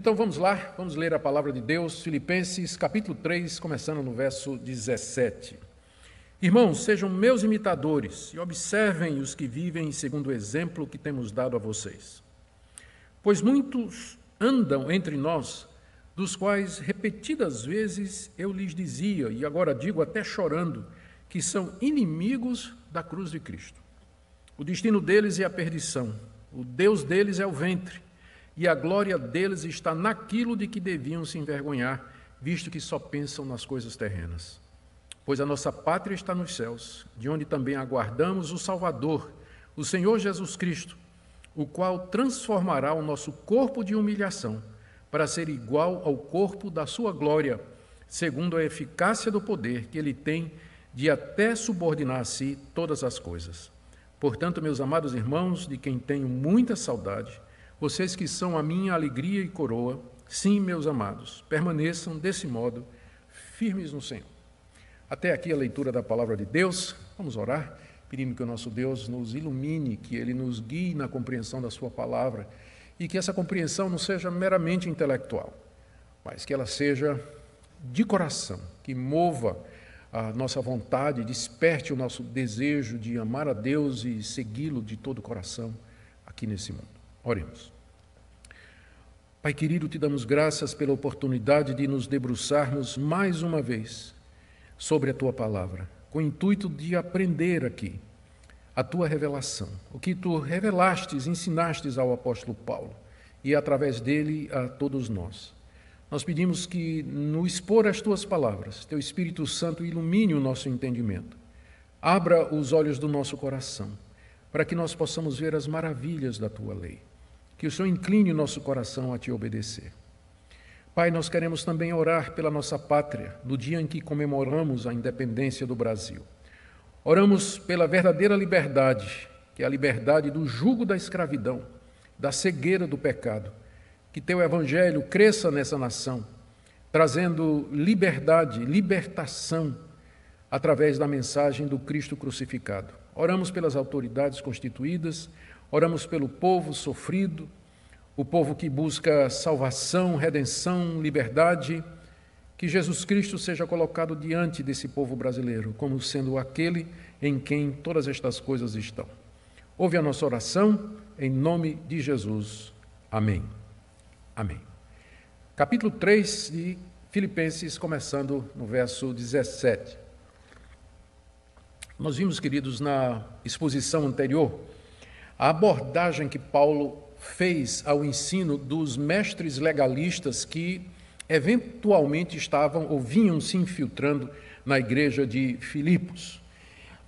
Então vamos lá, vamos ler a palavra de Deus, Filipenses capítulo 3, começando no verso 17. Irmãos, sejam meus imitadores e observem os que vivem segundo o exemplo que temos dado a vocês. Pois muitos andam entre nós, dos quais repetidas vezes eu lhes dizia, e agora digo até chorando, que são inimigos da cruz de Cristo. O destino deles é a perdição, o Deus deles é o ventre, e a glória deles está naquilo de que deviam se envergonhar, visto que só pensam nas coisas terrenas. Pois a nossa pátria está nos céus, de onde também aguardamos o Salvador, o Senhor Jesus Cristo, o qual transformará o nosso corpo de humilhação para ser igual ao corpo da sua glória, segundo a eficácia do poder que ele tem de até subordinar a si todas as coisas. Portanto, meus amados irmãos, de quem tenho muita saudade, vocês que são a minha alegria e coroa, sim, meus amados, permaneçam desse modo firmes no Senhor. Até aqui a leitura da palavra de Deus. Vamos orar, pedindo que o nosso Deus nos ilumine, que Ele nos guie na compreensão da sua palavra e que essa compreensão não seja meramente intelectual, mas que ela seja de coração, que mova a nossa vontade, desperte o nosso desejo de amar a Deus e segui-lo de todo o coração aqui nesse mundo. Oremos. Pai querido, te damos graças pela oportunidade de nos debruçarmos mais uma vez sobre a Tua palavra, com o intuito de aprender aqui a Tua revelação, o que Tu revelastes, ensinastes ao apóstolo Paulo e através dele a todos nós. Nós pedimos que, no expor as Tuas palavras, Teu Espírito Santo ilumine o nosso entendimento, abra os olhos do nosso coração, para que nós possamos ver as maravilhas da Tua lei. Que o Senhor incline o nosso coração a Te obedecer. Pai, nós queremos também orar pela nossa pátria, no dia em que comemoramos a independência do Brasil. Oramos pela verdadeira liberdade, que é a liberdade do jugo da escravidão, da cegueira do pecado. Que Teu Evangelho cresça nessa nação, trazendo liberdade, libertação, através da mensagem do Cristo crucificado. Oramos pelas autoridades constituídas, oramos pelo povo sofrido, o povo que busca salvação, redenção, liberdade, que Jesus Cristo seja colocado diante desse povo brasileiro, como sendo aquele em quem todas estas coisas estão. Ouve a nossa oração, em nome de Jesus. Amém. Amém. Capítulo 3 de Filipenses, começando no verso 17. Nós vimos, queridos, na exposição anterior, a abordagem que Paulo fez ao ensino dos mestres legalistas que eventualmente estavam ou vinham se infiltrando na igreja de Filipos.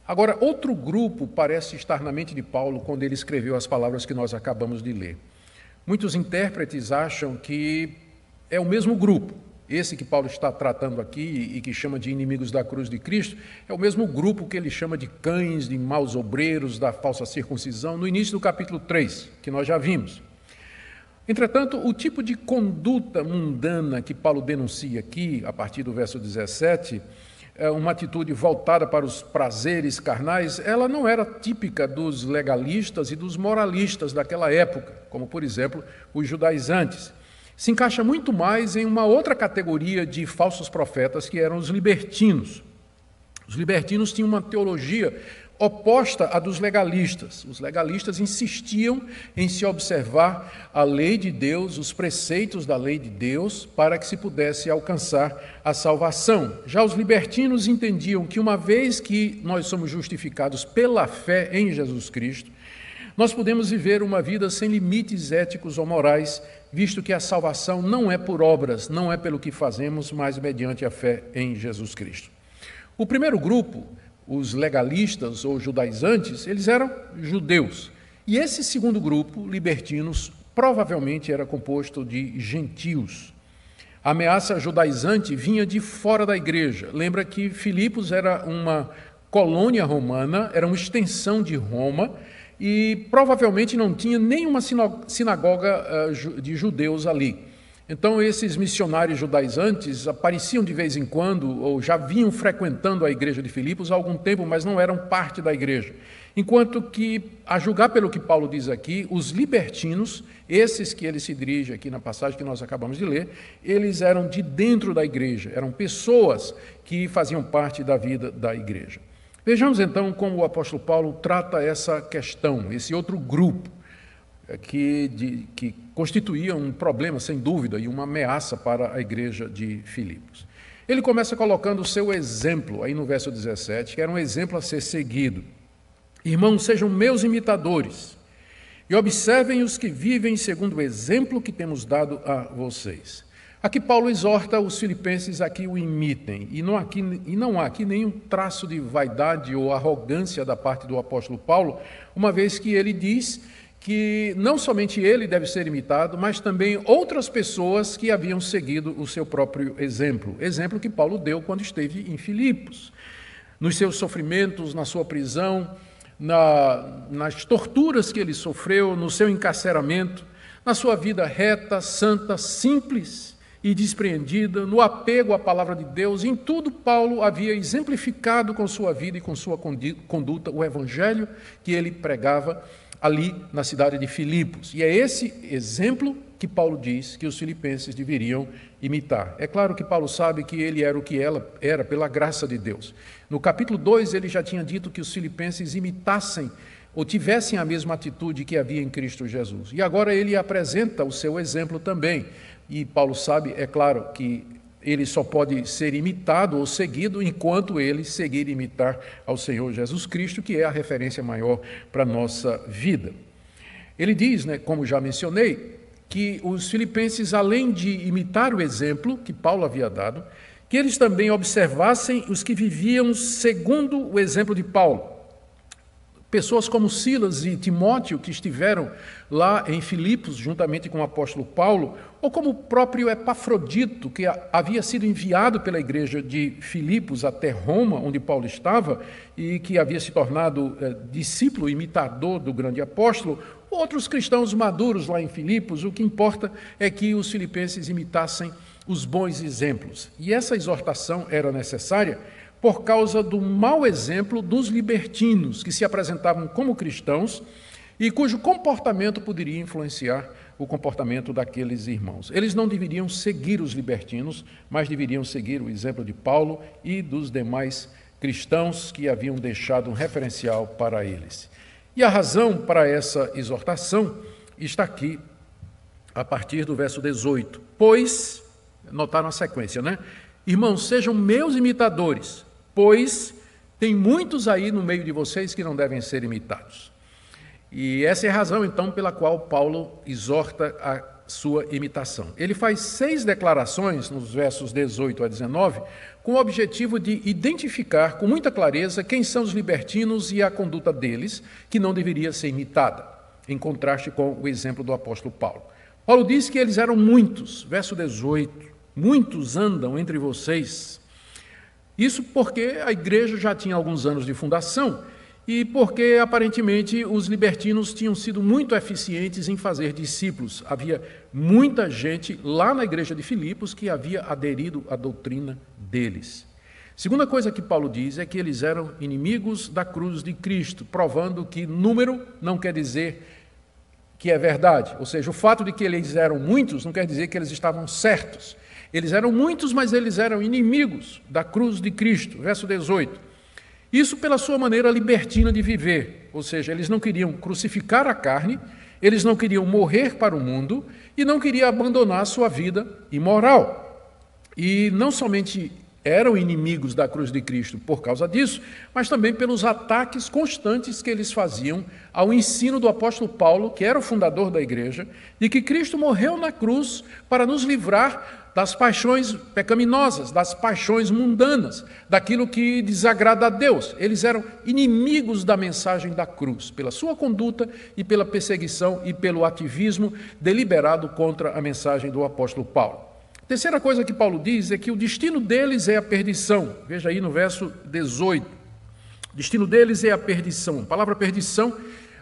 Agora, outro grupo parece estar na mente de Paulo quando ele escreveu as palavras que nós acabamos de ler. Muitos intérpretes acham que é o mesmo grupo. Esse que Paulo está tratando aqui e que chama de inimigos da cruz de Cristo, é o mesmo grupo que ele chama de cães, de maus obreiros, da falsa circuncisão, no início do capítulo 3, que nós já vimos. Entretanto, o tipo de conduta mundana que Paulo denuncia aqui, a partir do verso 17, é uma atitude voltada para os prazeres carnais, ela não era típica dos legalistas e dos moralistas daquela época, como, por exemplo, os judaizantes. Se encaixa muito mais em uma outra categoria de falsos profetas, que eram os libertinos. Os libertinos tinham uma teologia oposta à dos legalistas. Os legalistas insistiam em se observar a lei de Deus, os preceitos da lei de Deus, para que se pudesse alcançar a salvação. Já os libertinos entendiam que, uma vez que nós somos justificados pela fé em Jesus Cristo, nós podemos viver uma vida sem limites éticos ou morais, visto que a salvação não é por obras, não é pelo que fazemos, mas mediante a fé em Jesus Cristo. O primeiro grupo, os legalistas ou judaizantes, eles eram judeus. E esse segundo grupo, libertinos, provavelmente era composto de gentios. A ameaça judaizante vinha de fora da igreja. Lembra que Filipos era uma colônia romana, era uma extensão de Roma, e provavelmente não tinha nenhuma sinagoga de judeus ali. Então, esses missionários judaizantes apareciam de vez em quando, ou já vinham frequentando a igreja de Filipos há algum tempo, mas não eram parte da igreja. Enquanto que, a julgar pelo que Paulo diz aqui, os libertinos, esses que ele se dirige aqui na passagem que nós acabamos de ler, eles eram de dentro da igreja, eram pessoas que faziam parte da vida da igreja. Vejamos então como o apóstolo Paulo trata essa questão, esse outro grupo, que constituía um problema, sem dúvida, e uma ameaça para a igreja de Filipos. Ele começa colocando o seu exemplo, aí no verso 17, que era um exemplo a ser seguido. Irmãos, sejam meus imitadores e observem os que vivem segundo o exemplo que temos dado a vocês. Aqui Paulo exorta os filipenses a que o imitem, e não há aqui nenhum traço de vaidade ou arrogância da parte do apóstolo Paulo, uma vez que ele diz que não somente ele deve ser imitado, mas também outras pessoas que haviam seguido o seu próprio exemplo que Paulo deu quando esteve em Filipos, nos seus sofrimentos, na sua prisão, nas torturas que ele sofreu, no seu encarceramento, na sua vida reta, santa, simples e despreendida, no apego à palavra de Deus. Em tudo, Paulo havia exemplificado com sua vida e com sua conduta o evangelho que ele pregava ali na cidade de Filipos. E é esse exemplo que Paulo diz que os filipenses deveriam imitar. É claro que Paulo sabe que ele era o que ela era pela graça de Deus. No capítulo 2, ele já tinha dito que os filipenses imitassem ou tivessem a mesma atitude que havia em Cristo Jesus. E agora ele apresenta o seu exemplo também. E Paulo sabe, é claro, que ele só pode ser imitado ou seguido enquanto ele seguir e imitar ao Senhor Jesus Cristo, que é a referência maior para a nossa vida. Ele diz, como já mencionei, que os filipenses, além de imitar o exemplo que Paulo havia dado, que eles também observassem os que viviam segundo o exemplo de Paulo. Pessoas como Silas e Timóteo, que estiveram lá em Filipos, juntamente com o apóstolo Paulo, ou como o próprio Epafrodito, que havia sido enviado pela igreja de Filipos até Roma, onde Paulo estava, e que havia se tornado discípulo, imitador do grande apóstolo, outros cristãos maduros lá em Filipos. O que importa é que os filipenses imitassem os bons exemplos. E essa exortação era necessária por causa do mau exemplo dos libertinos, que se apresentavam como cristãos e cujo comportamento poderia influenciar o comportamento daqueles irmãos. Eles não deveriam seguir os libertinos, mas deveriam seguir o exemplo de Paulo e dos demais cristãos que haviam deixado um referencial para eles. E a razão para essa exortação está aqui, a partir do verso 18. Pois, notaram a sequência, Irmãos, sejam meus imitadores, pois tem muitos aí no meio de vocês que não devem ser imitados. E essa é a razão, então, pela qual Paulo exorta a sua imitação. Ele faz 6 declarações, nos versos 18 a 19, com o objetivo de identificar com muita clareza quem são os libertinos e a conduta deles, que não deveria ser imitada, em contraste com o exemplo do apóstolo Paulo. Paulo diz que eles eram muitos, verso 18, muitos andam entre vocês. Isso porque a igreja já tinha alguns anos de fundação e porque, aparentemente, os libertinos tinham sido muito eficientes em fazer discípulos. Havia muita gente lá na igreja de Filipos que havia aderido à doutrina deles. Segunda coisa que Paulo diz é que eles eram inimigos da cruz de Cristo, provando que número não quer dizer que é verdade. Ou seja, o fato de que eles eram muitos não quer dizer que eles estavam certos. Eles eram muitos, mas eles eram inimigos da cruz de Cristo. Verso 18. Isso pela sua maneira libertina de viver, ou seja, eles não queriam crucificar a carne, eles não queriam morrer para o mundo e não queriam abandonar a sua vida imoral. E não somente eram inimigos da cruz de Cristo por causa disso, mas também pelos ataques constantes que eles faziam ao ensino do apóstolo Paulo, que era o fundador da igreja, de que Cristo morreu na cruz para nos livrar das paixões pecaminosas, das paixões mundanas, daquilo que desagrada a Deus. Eles eram inimigos da mensagem da cruz, pela sua conduta e pela perseguição e pelo ativismo deliberado contra a mensagem do apóstolo Paulo. Terceira coisa que Paulo diz é que o destino deles é a perdição. Veja aí no verso 18. O destino deles é a perdição. A palavra perdição,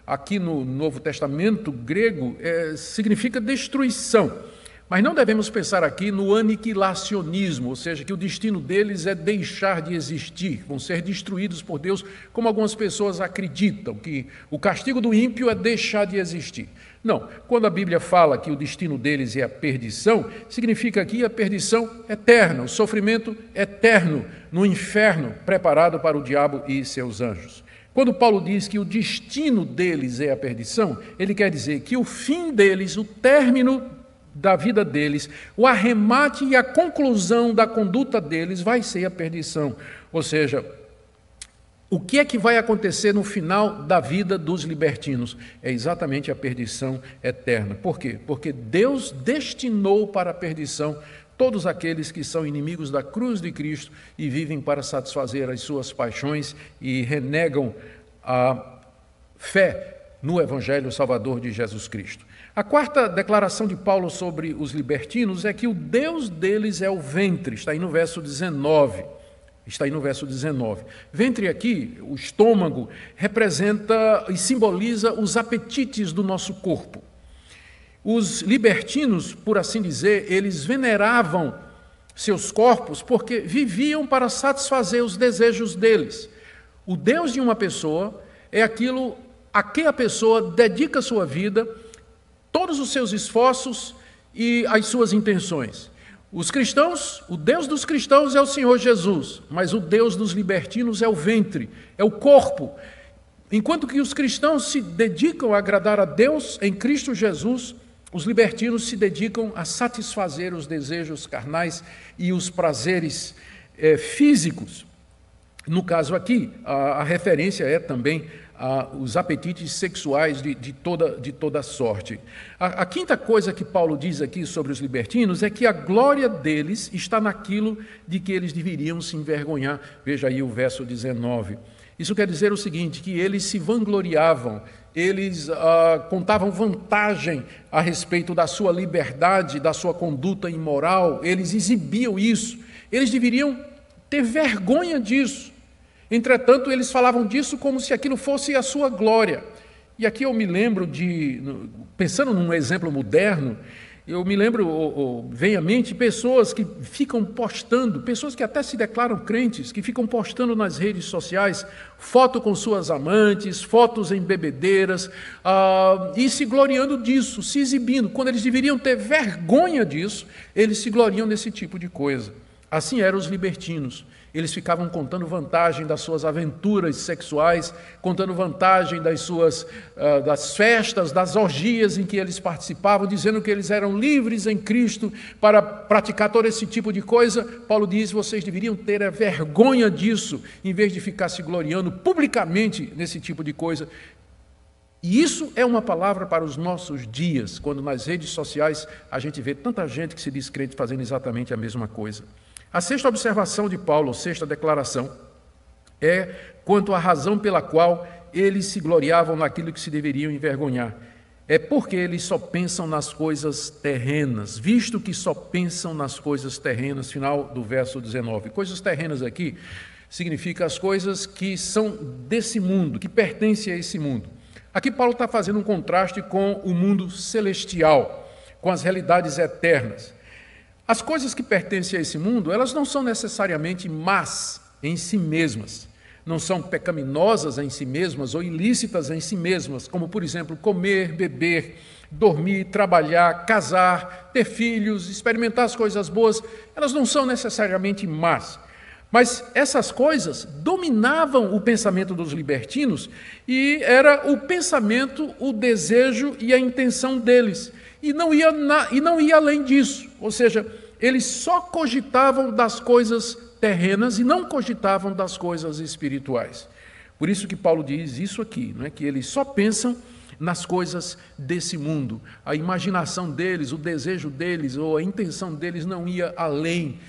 aqui no Novo Testamento grego, significa destruição. Mas não devemos pensar aqui no aniquilacionismo, ou seja, que o destino deles é deixar de existir, vão ser destruídos por Deus, como algumas pessoas acreditam, que o castigo do ímpio é deixar de existir. Não, quando a Bíblia fala que o destino deles é a perdição, significa aqui a perdição eterna, o sofrimento eterno no inferno preparado para o diabo e seus anjos. Quando Paulo diz que o destino deles é a perdição, ele quer dizer que o fim deles, o término da vida deles, o arremate e a conclusão da conduta deles vai ser a perdição. Ou seja, o que é que vai acontecer no final da vida dos libertinos? É exatamente a perdição eterna. Por quê? Porque Deus destinou para a perdição todos aqueles que são inimigos da cruz de Cristo e vivem para satisfazer as suas paixões e renegam a fé no Evangelho Salvador de Jesus Cristo. A quarta declaração de Paulo sobre os libertinos é que o Deus deles é o ventre, está aí no verso 19. Ventre aqui, o estômago, representa e simboliza os apetites do nosso corpo. Os libertinos, por assim dizer, eles veneravam seus corpos porque viviam para satisfazer os desejos deles. O Deus de uma pessoa é aquilo a que a pessoa dedica a sua vida, todos os seus esforços e as suas intenções. Os cristãos, o Deus dos cristãos é o Senhor Jesus, mas o Deus dos libertinos é o ventre, é o corpo. Enquanto que os cristãos se dedicam a agradar a Deus em Cristo Jesus, os libertinos se dedicam a satisfazer os desejos carnais e os prazeres físicos. No caso aqui, a referência é também os apetites sexuais de toda sorte. A quinta coisa que Paulo diz aqui sobre os libertinos é que a glória deles está naquilo de que eles deveriam se envergonhar. Veja aí o verso 19. Isso quer dizer o seguinte, que eles se vangloriavam, eles contavam vantagem a respeito da sua liberdade, da sua conduta imoral, eles exibiam isso, eles deveriam ter vergonha disso. Entretanto, eles falavam disso como se aquilo fosse a sua glória. E aqui eu me lembro pensando num exemplo moderno, eu me lembro, vem à mente, pessoas que ficam postando, pessoas que até se declaram crentes, que ficam postando nas redes sociais, foto com suas amantes, fotos em bebedeiras, e se gloriando disso, se exibindo. Quando eles deveriam ter vergonha disso, eles se gloriam desse tipo de coisa. Assim eram os libertinos. Eles ficavam contando vantagem das suas aventuras sexuais, contando vantagem das festas, das orgias em que eles participavam, dizendo que eles eram livres em Cristo para praticar todo esse tipo de coisa. Paulo diz, vocês deveriam ter a vergonha disso, em vez de ficar se gloriando publicamente nesse tipo de coisa. E isso é uma palavra para os nossos dias, quando nas redes sociais a gente vê tanta gente que se diz crente fazendo exatamente a mesma coisa. A sexta observação de Paulo, a sexta declaração, é quanto à razão pela qual eles se gloriavam naquilo que se deveriam envergonhar. É porque eles só pensam nas coisas terrenas, visto que só pensam nas coisas terrenas, final do verso 19. Coisas terrenas aqui significa as coisas que são desse mundo, que pertencem a esse mundo. Aqui Paulo está fazendo um contraste com o mundo celestial, com as realidades eternas. As coisas que pertencem a esse mundo, elas não são necessariamente más em si mesmas, não são pecaminosas em si mesmas ou ilícitas em si mesmas, como, por exemplo, comer, beber, dormir, trabalhar, casar, ter filhos, experimentar as coisas boas, elas não são necessariamente más. Mas essas coisas dominavam o pensamento dos libertinos e era o pensamento, o desejo e a intenção deles. E não ia além disso, ou seja, eles só cogitavam das coisas terrenas e não cogitavam das coisas espirituais. Por isso que Paulo diz isso aqui, não é? Que eles só pensam nas coisas desse mundo. A imaginação deles, o desejo deles ou a intenção deles não ia além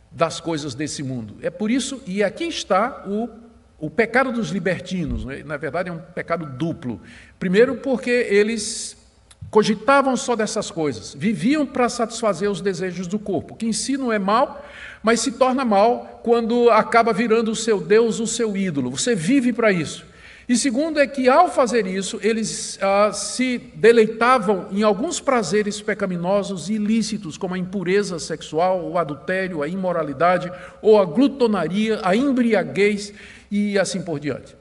das coisas desse mundo. É por isso, e aqui está o pecado dos libertinos, né? Na verdade é um pecado duplo. Primeiro porque eles cogitavam só dessas coisas, viviam para satisfazer os desejos do corpo, que em si não é mal, mas se torna mal quando acaba virando o seu Deus, o seu ídolo. Você vive para isso. E segundo é que, ao fazer isso, eles se deleitavam em alguns prazeres pecaminosos e ilícitos, como a impureza sexual, o adultério, a imoralidade, ou a glutonaria, a embriaguez e assim por diante.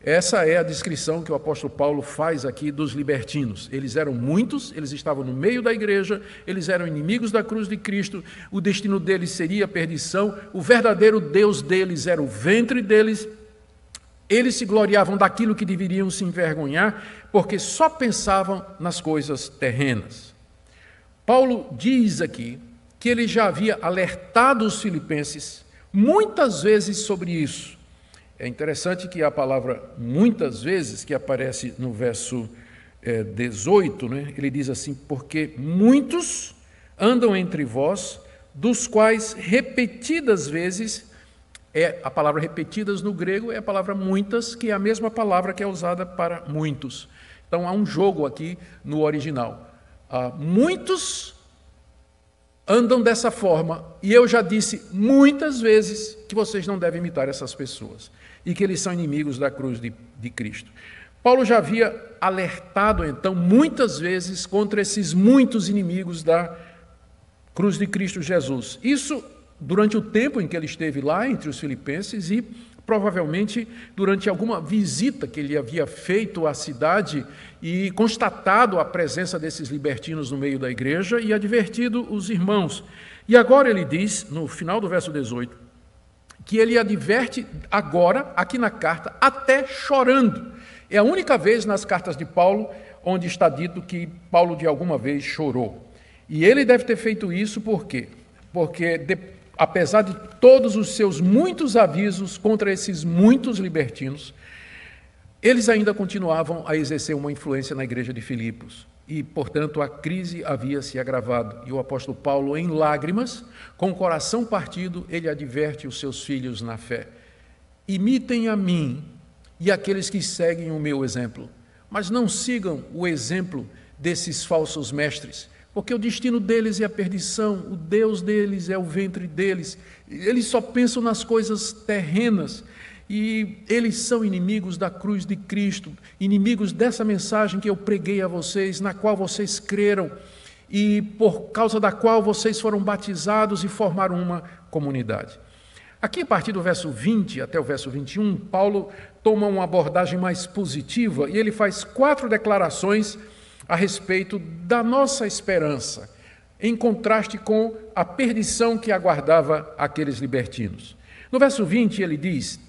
Essa é a descrição que o apóstolo Paulo faz aqui dos libertinos. Eles eram muitos, eles estavam no meio da igreja, eles eram inimigos da cruz de Cristo, o destino deles seria a perdição, o verdadeiro Deus deles era o ventre deles. Eles se gloriavam daquilo que deveriam se envergonhar, porque só pensavam nas coisas terrenas. Paulo diz aqui que ele já havia alertado os filipenses muitas vezes sobre isso. É interessante que a palavra muitas vezes, que aparece no verso 18, né, ele diz assim, porque muitos andam entre vós, dos quais repetidas vezes, a palavra repetidas no grego é a palavra muitas, que é a mesma palavra que é usada para muitos. Então há um jogo aqui no original. Muitos andam dessa forma, e eu já disse muitas vezes que vocês não devem imitar essas pessoas, e que eles são inimigos da cruz de Cristo. Paulo já havia alertado, então, muitas vezes contra esses muitos inimigos da cruz de Cristo Jesus. Isso durante o tempo em que ele esteve lá entre os filipenses e provavelmente durante alguma visita que ele havia feito à cidade e constatado a presença desses libertinos no meio da igreja e advertido os irmãos. E agora ele diz, no final do verso 18, que ele adverte agora, aqui na carta, até chorando. É a única vez nas cartas de Paulo onde está dito que Paulo de alguma vez chorou. E ele deve ter feito isso por quê? Porque apesar de todos os seus muitos avisos contra esses muitos libertinos, eles ainda continuavam a exercer uma influência na igreja de Filipos. E, portanto, a crise havia se agravado. E o apóstolo Paulo, em lágrimas, com o coração partido, ele adverte os seus filhos na fé. Imitem a mim e aqueles que seguem o meu exemplo, mas não sigam o exemplo desses falsos mestres, porque o destino deles é a perdição, o Deus deles é o ventre deles, eles só pensam nas coisas terrenas, e eles são inimigos da cruz de Cristo, inimigos dessa mensagem que eu preguei a vocês, na qual vocês creram, e por causa da qual vocês foram batizados e formaram uma comunidade. Aqui, a partir do verso 20 até o verso 21, Paulo toma uma abordagem mais positiva, e ele faz 4 declarações a respeito da nossa esperança, em contraste com a perdição que aguardava aqueles libertinos. No verso 20 ele diz,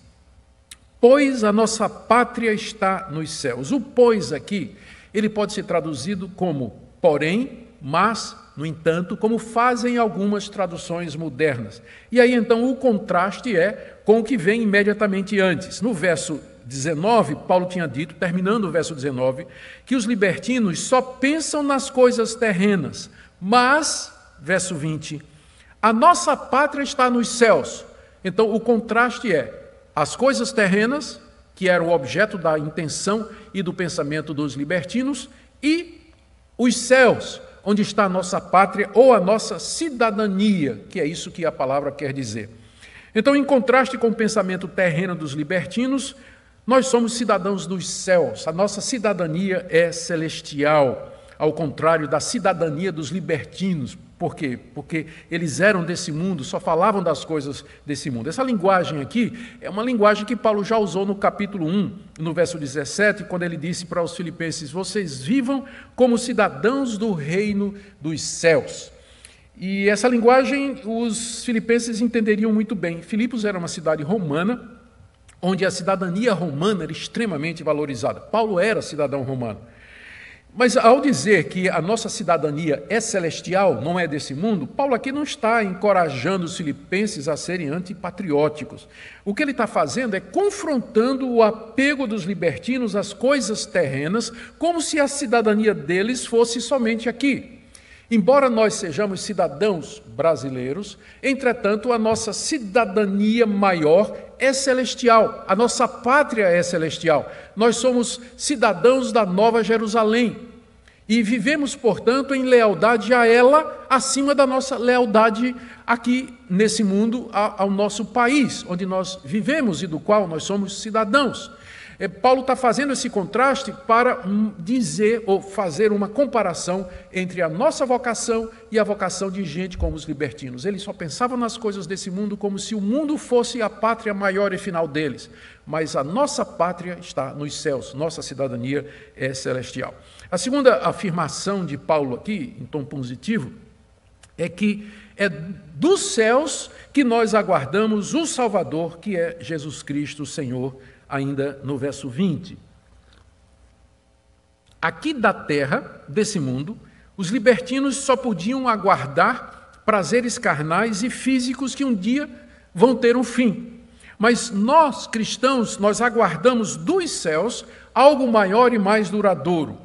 pois a nossa pátria está nos céus. O pois aqui, ele pode ser traduzido como porém, mas, no entanto, como fazem algumas traduções modernas. E aí então o contraste é com o que vem imediatamente antes. No verso 19, Paulo tinha dito, terminando o verso 19, que os libertinos só pensam nas coisas terrenas, mas, verso 20, a nossa pátria está nos céus. Então o contraste é as coisas terrenas, que eram o objeto da intenção e do pensamento dos libertinos, e os céus, onde está a nossa pátria ou a nossa cidadania, que é isso que a palavra quer dizer. Então, em contraste com o pensamento terreno dos libertinos, nós somos cidadãos dos céus, a nossa cidadania é celestial, ao contrário da cidadania dos libertinos. Por quê? Porque eles eram desse mundo, só falavam das coisas desse mundo. Essa linguagem aqui é uma linguagem que Paulo já usou no capítulo 1, no verso 17, quando ele disse para os filipenses, vocês vivam como cidadãos do reino dos céus. E essa linguagem os filipenses entenderiam muito bem. Filipos era uma cidade romana, onde a cidadania romana era extremamente valorizada. Paulo era cidadão romano. Mas ao dizer que a nossa cidadania é celestial, não é desse mundo, Paulo aqui não está encorajando os filipenses a serem antipatrióticos. O que ele está fazendo é confrontando o apego dos libertinos às coisas terrenas, como se a cidadania deles fosse somente aqui. Embora nós sejamos cidadãos brasileiros, entretanto, a nossa cidadania maior é celestial, a nossa pátria é celestial. Nós somos cidadãos da Nova Jerusalém e vivemos, portanto, em lealdade a ela, acima da nossa lealdade aqui nesse mundo ao nosso país, onde nós vivemos e do qual nós somos cidadãos. Paulo está fazendo esse contraste para dizer ou fazer uma comparação entre a nossa vocação e a vocação de gente como os libertinos. Eles só pensavam nas coisas desse mundo como se o mundo fosse a pátria maior e final deles. Mas a nossa pátria está nos céus, nossa cidadania é celestial. A segunda afirmação de Paulo aqui, em tom positivo, é que é dos céus que nós aguardamos o Salvador, que é Jesus Cristo, o Senhor, ainda no verso 20. Aqui da terra, desse mundo, os libertinos só podiam aguardar prazeres carnais e físicos que um dia vão ter um fim. Mas nós, cristãos, nós aguardamos dos céus algo maior e mais duradouro.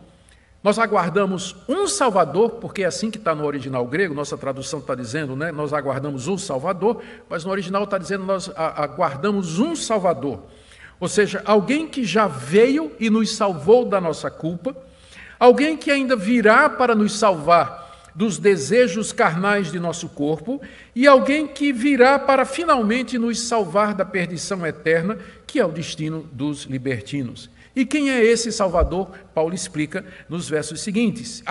Nós aguardamos um Salvador, porque é assim que está no original grego, nossa tradução está dizendo, né? Nós aguardamos um Salvador, mas no original está dizendo nós aguardamos um Salvador. Ou seja, alguém que já veio e nos salvou da nossa culpa, alguém que ainda virá para nos salvar dos desejos carnais de nosso corpo e alguém que virá para finalmente nos salvar da perdição eterna, que é o destino dos libertinos. E quem é esse Salvador? Paulo explica nos versos seguintes.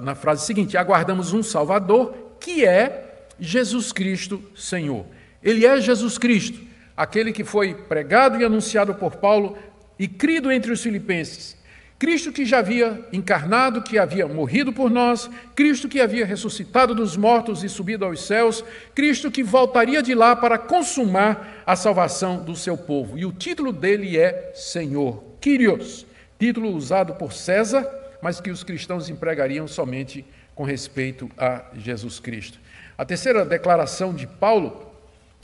Na frase seguinte, aguardamos um Salvador que é Jesus Cristo, Senhor. Ele é Jesus Cristo, aquele que foi pregado e anunciado por Paulo e crido entre os filipenses. Cristo que já havia encarnado, que havia morrido por nós, Cristo que havia ressuscitado dos mortos e subido aos céus, Cristo que voltaria de lá para consumar a salvação do seu povo. E o título dele é Senhor, Kyrios, título usado por César, mas que os cristãos empregariam somente com respeito a Jesus Cristo. A terceira declaração de Paulo,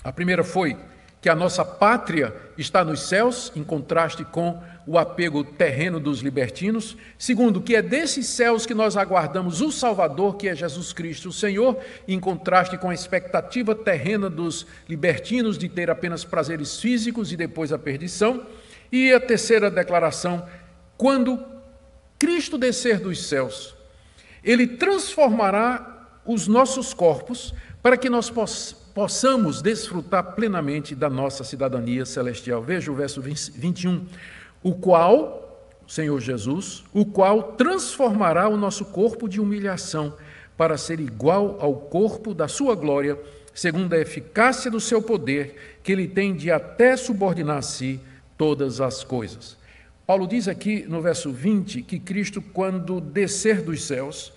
a primeira foi que a nossa pátria está nos céus, em contraste com o apego terreno dos libertinos. Segundo, que é desses céus que nós aguardamos o Salvador, que é Jesus Cristo, o Senhor, em contraste com a expectativa terrena dos libertinos de ter apenas prazeres físicos e depois a perdição. E a terceira declaração, quando Cristo descer dos céus, Ele transformará os nossos corpos para que nós possamos desfrutar plenamente da nossa cidadania celestial. Veja o verso 21. O qual, Senhor Jesus, o qual transformará o nosso corpo de humilhação para ser igual ao corpo da sua glória, segundo a eficácia do seu poder, que ele tem de até subordinar a si todas as coisas. Paulo diz aqui no verso 20 que Cristo, quando descer dos céus,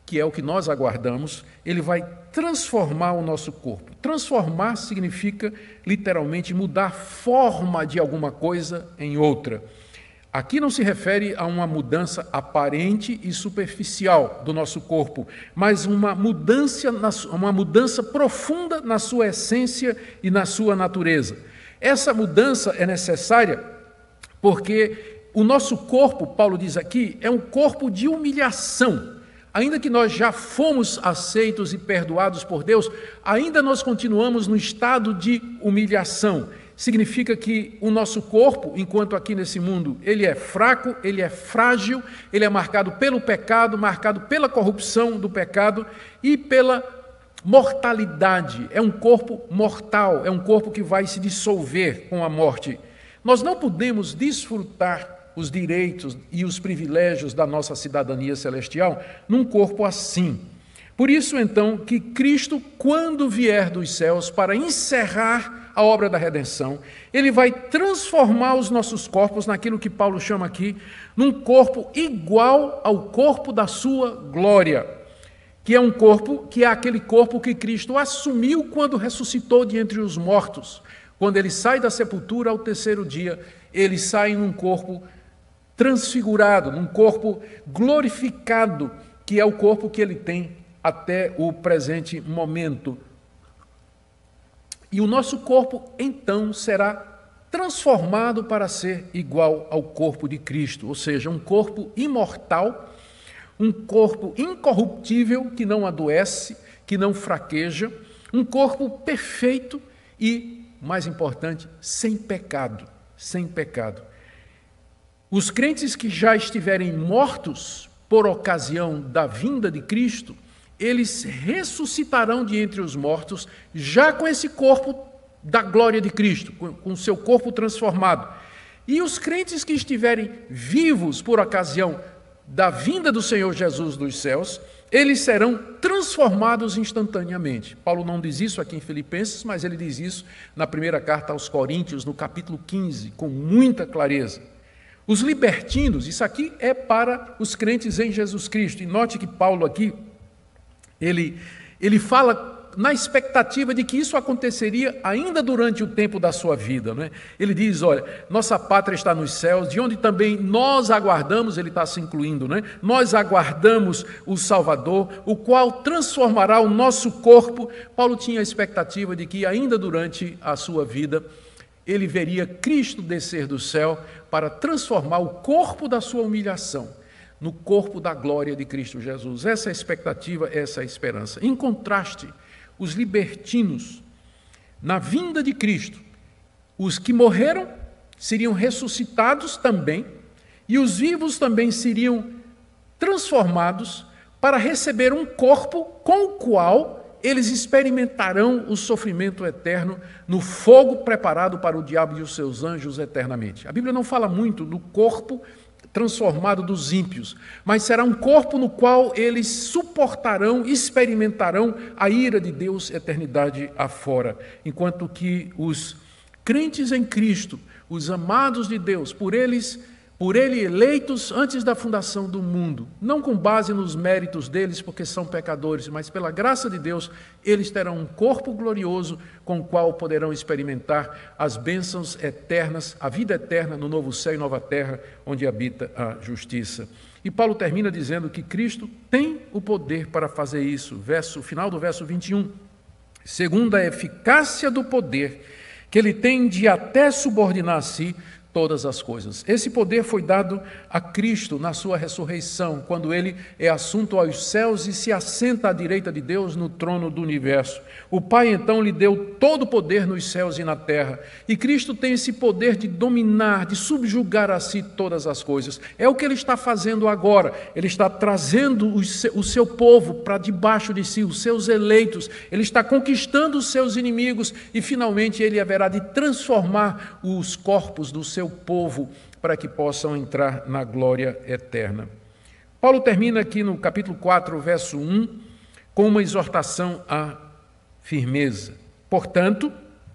que é o que nós aguardamos, ele vai transformar o nosso corpo. Transformar significa, literalmente, mudar a forma de alguma coisa em outra. Aqui não se refere a uma mudança aparente e superficial do nosso corpo, mas uma mudança profunda na sua essência e na sua natureza. Essa mudança é necessária porque o nosso corpo, Paulo diz aqui, é um corpo de humilhação. Ainda que nós já fomos aceitos e perdoados por Deus, ainda nós continuamos no estado de humilhação. Significa que o nosso corpo, enquanto aqui nesse mundo, ele é fraco, ele é frágil, ele é marcado pelo pecado, marcado pela corrupção do pecado e pela mortalidade. É um corpo mortal, é um corpo que vai se dissolver com a morte. Nós não podemos desfrutar os direitos e os privilégios da nossa cidadania celestial num corpo assim. Por isso, então, que Cristo, quando vier dos céus para encerrar a obra da redenção, ele vai transformar os nossos corpos naquilo que Paulo chama aqui, num corpo igual ao corpo da sua glória, que é um corpo, que é aquele corpo que Cristo assumiu quando ressuscitou de entre os mortos. Quando ele sai da sepultura ao terceiro dia, ele sai num corpo transfigurado, num corpo glorificado, que é o corpo que ele tem até o presente momento. E o nosso corpo, então, será transformado para ser igual ao corpo de Cristo, ou seja, um corpo imortal, um corpo incorruptível, que não adoece, que não fraqueja, um corpo perfeito e, mais importante, sem pecado, sem pecado. Os crentes que já estiverem mortos por ocasião da vinda de Cristo, eles ressuscitarão de entre os mortos, já com esse corpo da glória de Cristo, com o seu corpo transformado. E os crentes que estiverem vivos por ocasião da vinda do Senhor Jesus dos céus, eles serão transformados instantaneamente. Paulo não diz isso aqui em Filipenses, mas ele diz isso na primeira carta aos Coríntios, no capítulo 15, com muita clareza. Os libertinos, isso aqui é para os crentes em Jesus Cristo. E note que Paulo aqui, ele fala na expectativa de que isso aconteceria ainda durante o tempo da sua vida, não é? Ele diz, olha, nossa pátria está nos céus, de onde também nós aguardamos, ele está se incluindo, não é? Nós aguardamos o Salvador, o qual transformará o nosso corpo. Paulo tinha a expectativa de que ainda durante a sua vida, ele veria Cristo descer do céu para transformar o corpo da sua humilhação no corpo da glória de Cristo Jesus. Essa é a expectativa, essa é a esperança. Em contraste, os libertinos, na vinda de Cristo, os que morreram seriam ressuscitados também, e os vivos também seriam transformados para receber um corpo com o qual eles experimentarão o sofrimento eterno no fogo preparado para o diabo e os seus anjos eternamente. A Bíblia não fala muito do corpo transformado dos ímpios, mas será um corpo no qual eles suportarão, experimentarão a ira de Deus eternidade afora, enquanto que os crentes em Cristo, os amados de Deus, por Ele eleitos antes da fundação do mundo, não com base nos méritos deles, porque são pecadores, mas pela graça de Deus, eles terão um corpo glorioso com o qual poderão experimentar as bênçãos eternas, a vida eterna no novo céu e nova terra, onde habita a justiça. E Paulo termina dizendo que Cristo tem o poder para fazer isso. Final do verso 21. Segundo a eficácia do poder que ele tem de até subordinar a si todas as coisas. Esse poder foi dado a Cristo na sua ressurreição, quando ele é assunto aos céus e se assenta à direita de Deus no trono do universo. O Pai então lhe deu todo o poder nos céus e na terra, e Cristo tem esse poder de dominar, de subjugar a si todas as coisas. É o que ele está fazendo agora. Ele está trazendo o seu povo para debaixo de si, os seus eleitos. Ele está conquistando os seus inimigos e finalmente ele haverá de transformar os corpos do seu povo para que possam entrar na glória eterna. Paulo termina aqui no capítulo 4, verso 1, com uma exortação à firmeza. Portanto,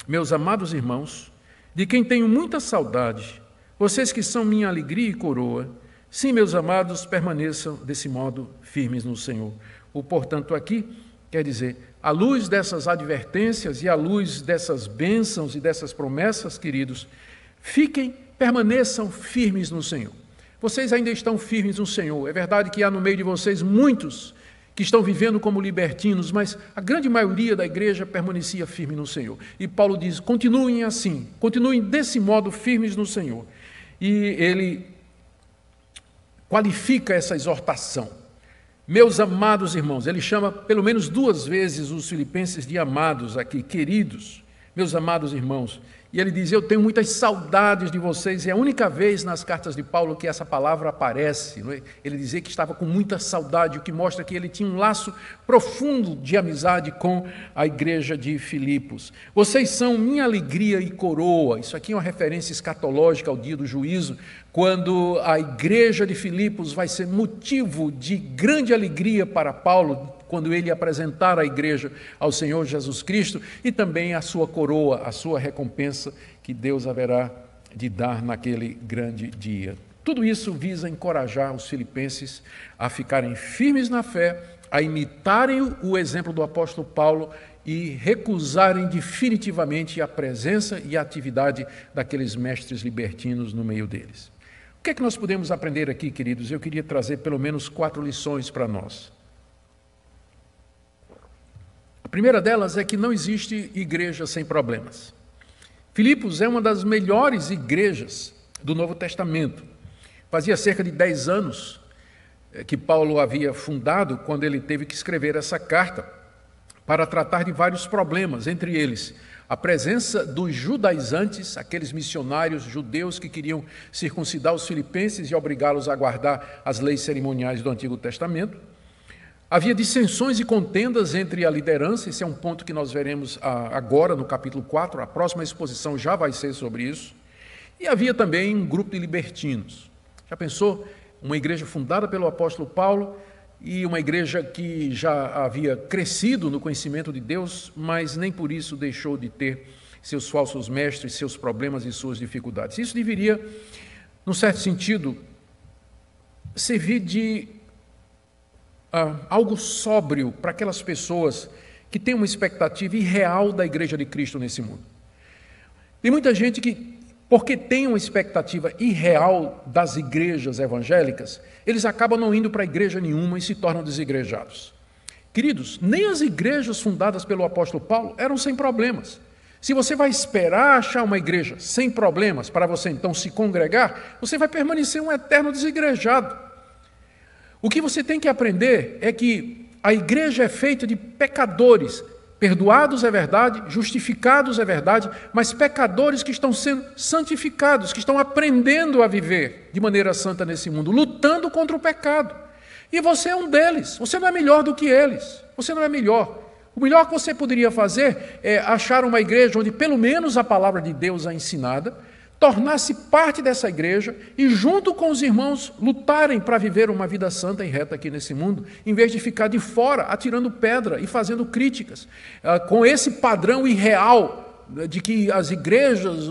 meus amados irmãos, de quem tenho muita saudade, vocês que são minha alegria e coroa, sim, meus amados, permaneçam desse modo firmes no Senhor. O portanto aqui quer dizer, à luz dessas advertências e à luz dessas bênçãos e dessas promessas, queridos, permaneçam firmes no Senhor. Vocês ainda estão firmes no Senhor. É verdade que há no meio de vocês muitos que estão vivendo como libertinos, mas a grande maioria da igreja permanecia firme no Senhor. E Paulo diz, continuem assim, continuem desse modo firmes no Senhor. E ele qualifica essa exortação. Meus amados irmãos, ele chama pelo menos 2 vezes os filipenses de amados aqui, queridos, meus amados irmãos. E ele diz, eu tenho muitas saudades de vocês, e é a única vez nas cartas de Paulo que essa palavra aparece. Não é? Ele dizia que estava com muita saudade, o que mostra que ele tinha um laço profundo de amizade com a igreja de Filipos. Vocês são minha alegria e coroa. Isso aqui é uma referência escatológica ao dia do juízo, quando a igreja de Filipos vai ser motivo de grande alegria para Paulo, quando ele apresentar a igreja ao Senhor Jesus Cristo, e também a sua coroa, a sua recompensa que Deus haverá de dar naquele grande dia. Tudo isso visa encorajar os filipenses a ficarem firmes na fé, a imitarem o exemplo do apóstolo Paulo e recusarem definitivamente a presença e a atividade daqueles mestres libertinos no meio deles. O que é que nós podemos aprender aqui, queridos? Eu queria trazer pelo menos 4 lições para nós. A primeira delas é que não existe igreja sem problemas. Filipos é uma das melhores igrejas do Novo Testamento. Fazia cerca de 10 anos que Paulo havia fundado, quando ele teve que escrever essa carta para tratar de vários problemas, entre eles a presença dos judaizantes, aqueles missionários judeus que queriam circuncidar os filipenses e obrigá-los a guardar as leis cerimoniais do Antigo Testamento. Havia dissensões e contendas entre a liderança, esse é um ponto que nós veremos agora no capítulo 4, a próxima exposição já vai ser sobre isso. E havia também um grupo de libertinos. Já pensou? Uma igreja fundada pelo apóstolo Paulo e uma igreja que já havia crescido no conhecimento de Deus, mas nem por isso deixou de ter seus falsos mestres, seus problemas e suas dificuldades. Isso deveria, num certo sentido, servir de algo sóbrio para aquelas pessoas que têm uma expectativa irreal da Igreja de Cristo nesse mundo. Tem muita gente que, porque tem uma expectativa irreal das igrejas evangélicas, eles acabam não indo para a igreja nenhuma e se tornam desigrejados. Queridos, nem as igrejas fundadas pelo apóstolo Paulo eram sem problemas. Se você vai esperar achar uma igreja sem problemas para você então se congregar, você vai permanecer um eterno desigrejado. O que você tem que aprender é que a igreja é feita de pecadores, perdoados é verdade, justificados é verdade, mas pecadores que estão sendo santificados, que estão aprendendo a viver de maneira santa nesse mundo, lutando contra o pecado. E você é um deles, você não é melhor do que eles, você não é melhor. O melhor que você poderia fazer é achar uma igreja onde pelo menos a palavra de Deus é ensinada, tornar-se parte dessa igreja e junto com os irmãos lutarem para viver uma vida santa e reta aqui nesse mundo, em vez de ficar de fora atirando pedra e fazendo críticas, com esse padrão irreal de que as igrejas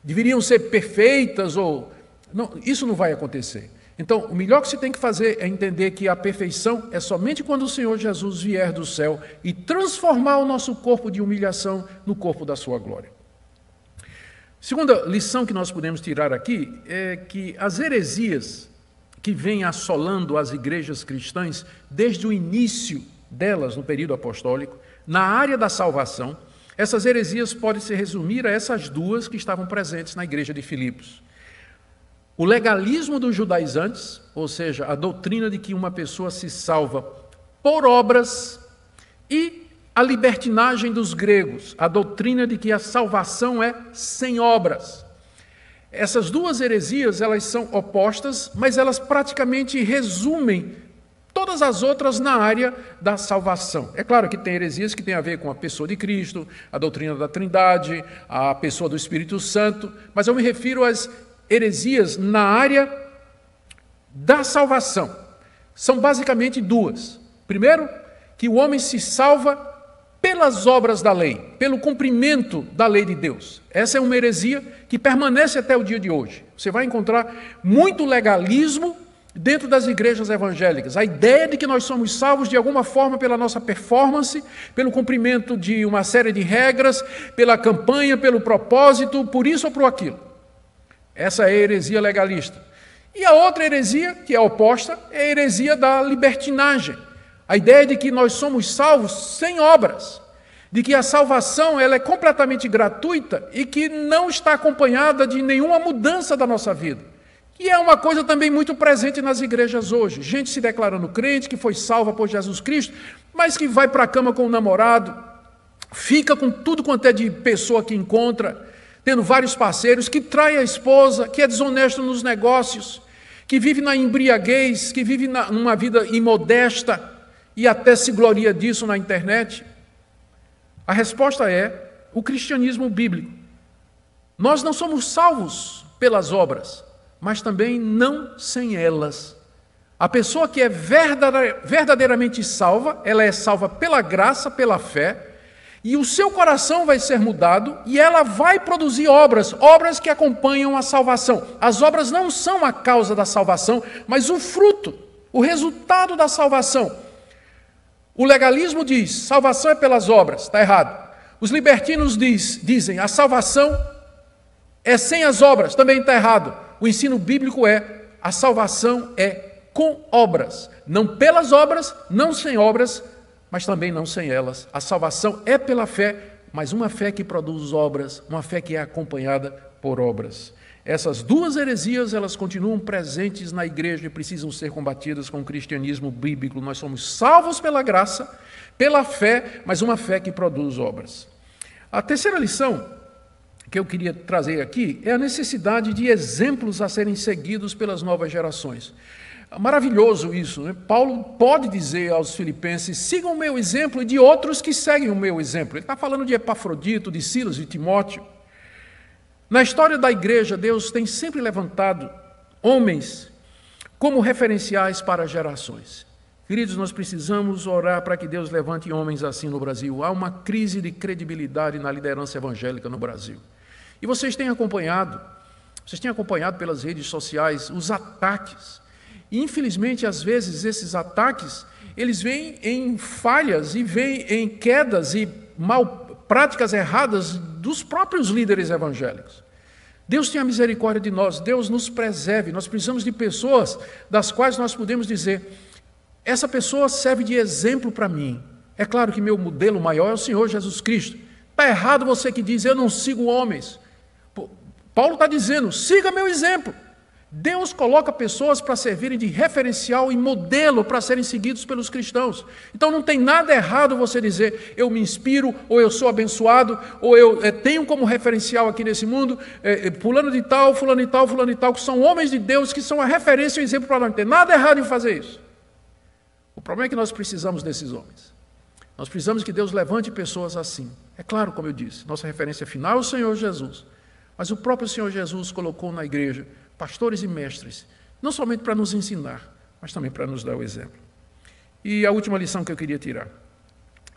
deveriam ser perfeitas ou... Não, isso não vai acontecer. Então, o melhor que você tem que fazer é entender que a perfeição é somente quando o Senhor Jesus vier do céu e transformar o nosso corpo de humilhação no corpo da sua glória. Segunda lição que nós podemos tirar aqui é que as heresias que vêm assolando as igrejas cristãs desde o início delas no período apostólico, na área da salvação, essas heresias podem se resumir a essas duas que estavam presentes na igreja de Filipos. O legalismo dos judaizantes, ou seja, a doutrina de que uma pessoa se salva por obras, e a libertinagem dos gregos, a doutrina de que a salvação é sem obras. Essas duas heresias, elas são opostas, mas elas praticamente resumem todas as outras na área da salvação. É claro que tem heresias que têm a ver com a pessoa de Cristo, a doutrina da Trindade, a pessoa do Espírito Santo, mas eu me refiro às heresias na área da salvação. São basicamente duas. Primeiro, que o homem se salva pelas obras da lei, pelo cumprimento da lei de Deus. Essa é uma heresia que permanece até o dia de hoje. Você vai encontrar muito legalismo dentro das igrejas evangélicas. A ideia de que nós somos salvos de alguma forma pela nossa performance, pelo cumprimento de uma série de regras, pela campanha, pelo propósito, por isso ou por aquilo. Essa é a heresia legalista. E a outra heresia, que é oposta, é a heresia da libertinagem. A ideia de que nós somos salvos sem obras, de que a salvação ela é completamente gratuita e que não está acompanhada de nenhuma mudança da nossa vida. Que é uma coisa também muito presente nas igrejas hoje. Gente se declarando crente, que foi salva por Jesus Cristo, mas que vai para a cama com o namorado, fica com tudo quanto é de pessoa que encontra, tendo vários parceiros, que trai a esposa, que é desonesto nos negócios, que vive na embriaguez, que vive numa vida imodesta e até se gloria disso na internet. A resposta é o cristianismo bíblico. Nós não somos salvos pelas obras, mas também não sem elas. A pessoa que é verdadeiramente salva, ela é salva pela graça, pela fé, e o seu coração vai ser mudado e ela vai produzir obras que acompanham a salvação. As obras não são a causa da salvação, mas o fruto, o resultado da salvação. O legalismo diz, salvação é pelas obras, está errado. Os libertinos dizem, a salvação é sem as obras, também está errado. O ensino bíblico é, a salvação é com obras, não pelas obras, não sem obras, mas também não sem elas. A salvação é pela fé, mas uma fé que produz obras, uma fé que é acompanhada por obras. Essas duas heresias, elas continuam presentes na igreja e precisam ser combatidas com o cristianismo bíblico. Nós somos salvos pela graça, pela fé, mas uma fé que produz obras. A terceira lição que eu queria trazer aqui é a necessidade de exemplos a serem seguidos pelas novas gerações. Maravilhoso isso, né? Paulo pode dizer aos filipenses, sigam o meu exemplo e de outros que seguem o meu exemplo. Ele está falando de Epafrodito, de Silas, de Timóteo. Na história da igreja, Deus tem sempre levantado homens como referenciais para gerações. Queridos, nós precisamos orar para que Deus levante homens assim no Brasil. Há uma crise de credibilidade na liderança evangélica no Brasil. E vocês têm acompanhado pelas redes sociais os ataques. E, infelizmente, às vezes, esses ataques, eles vêm em falhas e vêm em quedas e práticas erradas dos próprios líderes evangélicos. Deus tenha misericórdia de nós, Deus nos preserve. Nós precisamos de pessoas das quais nós podemos dizer: essa pessoa serve de exemplo para mim. É claro que meu modelo maior é o Senhor Jesus Cristo. Está errado você que diz: eu não sigo homens. Paulo está dizendo: siga meu exemplo. Deus coloca pessoas para servirem de referencial e modelo para serem seguidos pelos cristãos. Então não tem nada errado você dizer: eu me inspiro, ou eu sou abençoado, ou eu tenho como referencial aqui nesse mundo fulano de tal, fulano de tal, fulano de tal, que são homens de Deus, que são a referência e o exemplo para nós. Não tem nada errado em fazer isso. O problema é que nós precisamos desses homens. Nós precisamos que Deus levante pessoas assim. É claro, como eu disse, nossa referência final é o Senhor Jesus. Mas o próprio Senhor Jesus colocou na igreja pastores e mestres, não somente para nos ensinar, mas também para nos dar o exemplo. E a última lição que eu queria tirar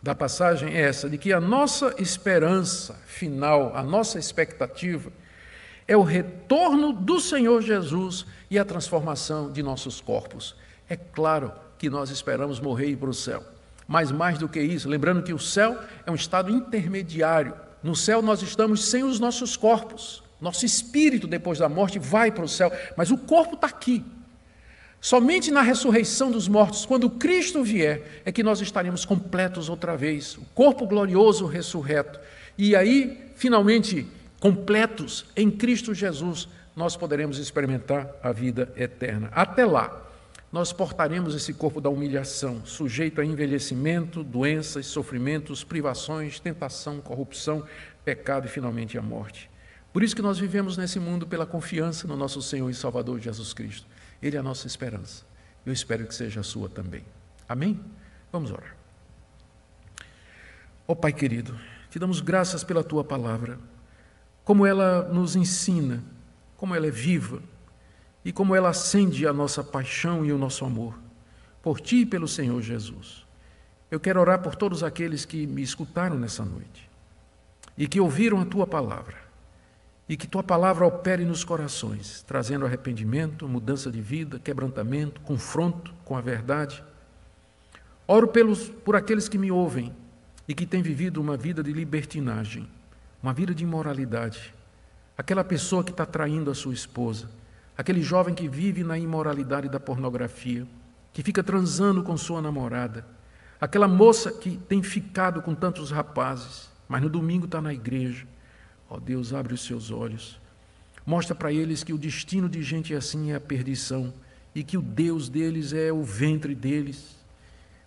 da passagem é essa, de que a nossa esperança final, a nossa expectativa, é o retorno do Senhor Jesus e a transformação de nossos corpos. É claro que nós esperamos morrer e ir para o céu, mas mais do que isso, lembrando que o céu é um estado intermediário. No céu nós estamos sem os nossos corpos. Nosso espírito, depois da morte, vai para o céu, mas o corpo está aqui. Somente na ressurreição dos mortos, quando Cristo vier, é que nós estaremos completos outra vez, o corpo glorioso ressurreto. E aí, finalmente, completos em Cristo Jesus, nós poderemos experimentar a vida eterna. Até lá, nós portaremos esse corpo da humilhação, sujeito a envelhecimento, doenças, sofrimentos, privações, tentação, corrupção, pecado e, finalmente, a morte. Por isso que nós vivemos nesse mundo pela confiança no nosso Senhor e Salvador Jesus Cristo. Ele é a nossa esperança. Eu espero que seja a sua também. Amém? Vamos orar. Ó Pai querido, te damos graças pela tua palavra, como ela nos ensina, como ela é viva e como ela acende a nossa paixão e o nosso amor por ti e pelo Senhor Jesus. Eu quero orar por todos aqueles que me escutaram nessa noite e que ouviram a tua palavra. E que tua palavra opere nos corações, trazendo arrependimento, mudança de vida, quebrantamento, confronto com a verdade. Oro por aqueles que me ouvem e que têm vivido uma vida de libertinagem, uma vida de imoralidade. Aquela pessoa que está traindo a sua esposa, aquele jovem que vive na imoralidade da pornografia, que fica transando com sua namorada, aquela moça que tem ficado com tantos rapazes, mas no domingo está na igreja. Ó Deus, abre os seus olhos, mostra para eles que o destino de gente assim é a perdição e que o Deus deles é o ventre deles.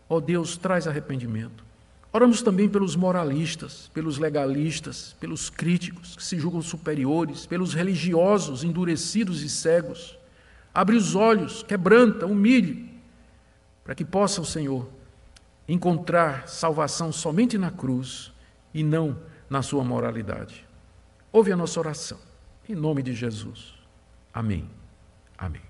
Ó Deus, traz arrependimento. Oramos também pelos moralistas, pelos legalistas, pelos críticos que se julgam superiores, pelos religiosos endurecidos e cegos. Abre os olhos, quebranta, humilhe, para que possam, Senhor, encontrar salvação somente na cruz e não na sua moralidade. Ouve a nossa oração, em nome de Jesus. Amém. Amém.